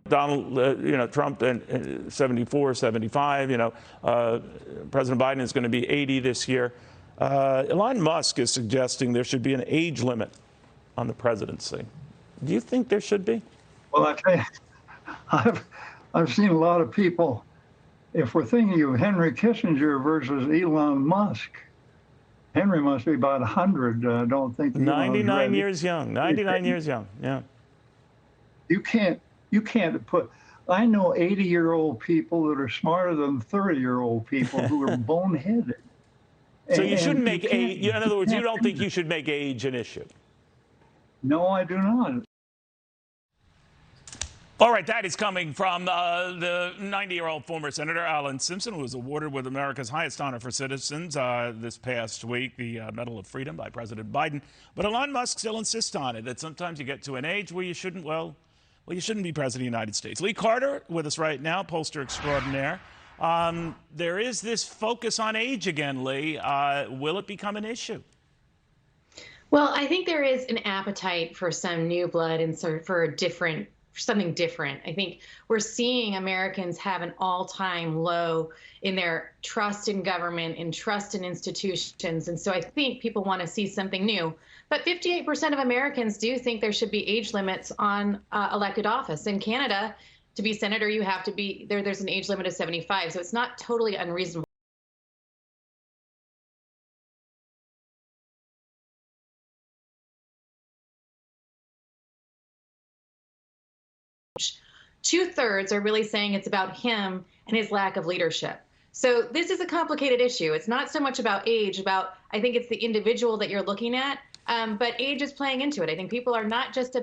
Trump and 74, 75. President Biden is going to be 80 this year. Elon Musk is suggesting there should be an age limit on the presidency. Do you think there should be? Well, I tell you, I've seen a lot of people. If we're thinking of Henry Kissinger versus Elon Musk, Henry must be about 100. I don't think. 99 years young. 99 years young. Yeah. You can't put. I know 80-year-old people that are smarter than 30-year-old people who are boneheaded. So you shouldn't make age. In other words, you don't think you should make age an issue? No, I do not. All right, that is coming from the 90-year-old former Senator Alan Simpson, who was awarded with America's highest honor for citizens this past week, the Medal of Freedom by President Biden. But Elon Musk still insists on it, that sometimes you get to an age where you shouldn't, you shouldn't be president of the United States. Lee Carter with us right now, pollster extraordinaire. There is this focus on age again, Lee. Will it become an issue? Well, I think there is an appetite for some new blood and for something different. I think we're seeing Americans have an all-time low in their trust in government and trust in institutions. And so I think people want to see something new. But 58% of Americans do think there should be age limits on elected office. In Canada, to be senator, you have to be there's an age limit of 75. So it's not totally unreasonable. Two-thirds are really saying it's about him and his lack of leadership. So this is a complicated issue. It's not so much about age, I think it's the individual that you're looking at, but age is playing into it. I think people are not just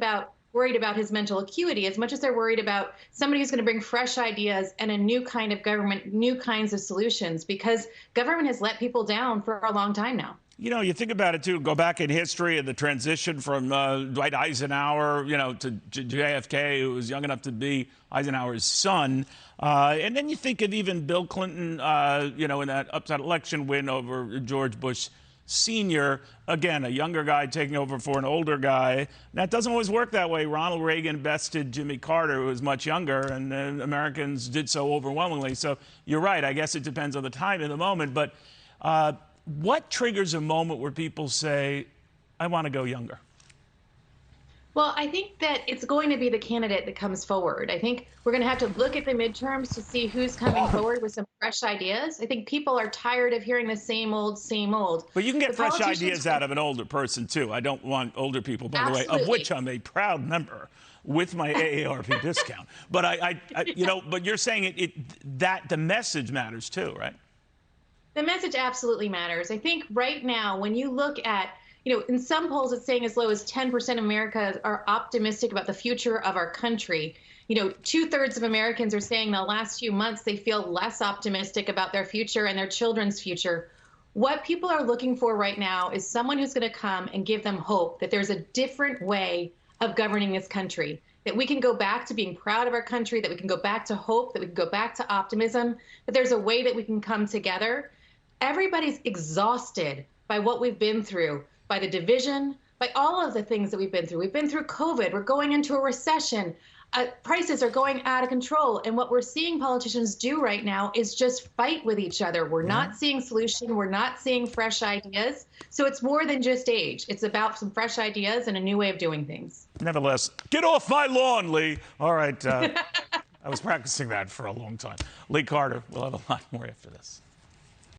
worried about his mental acuity as much as they're worried about somebody who's going to bring fresh ideas and a new kind of government, new kinds of solutions, because government has let people down for a long time now. You think about it, too. Go back in history and the transition from Dwight Eisenhower, to JFK, who was young enough to be Eisenhower's son. And then you think of even Bill Clinton, in that upset election win over George Bush Sr. Again, a younger guy taking over for an older guy. That doesn't always work that way. Ronald Reagan bested Jimmy Carter, who was much younger, and Americans did so overwhelmingly. So you're right. I guess it depends on the time and the moment. But what triggers a moment where people say, I want to go younger? Well, I think that it's going to be the candidate that comes forward. I think we're going to have to look at the midterms to see who's coming forward with some fresh ideas. I think people are tired of hearing the same old, same old. But you can get fresh ideas out of an older person, too. I don't want older people, by the way, of which I'm a proud member with my AARP discount. But but you're saying that the message matters, too, right? The message absolutely matters. I think right now, when you look at, in some polls, it's saying as low as 10% of Americans are optimistic about the future of our country. Two-thirds of Americans are saying the last few months they feel less optimistic about their future and their children's future. What people are looking for right now is someone who's going to come and give them hope that there's a different way of governing this country, that we can go back to being proud of our country, that we can go back to hope, that we can go back to optimism, that there's a way that we can come together. Everybody's exhausted by what we've been through, by the division, by all of the things that we've been through. We've been through COVID. We're going into a recession. Prices are going out of control. And what we're seeing politicians do right now is just fight with each other. We're not seeing solutions. We're not seeing fresh ideas. So it's more than just age. It's about some fresh ideas and a new way of doing things. Nevertheless, get off my lawn, Lee. All right. I was practicing that for a long time. Lee Carter, we'll have a lot more after this.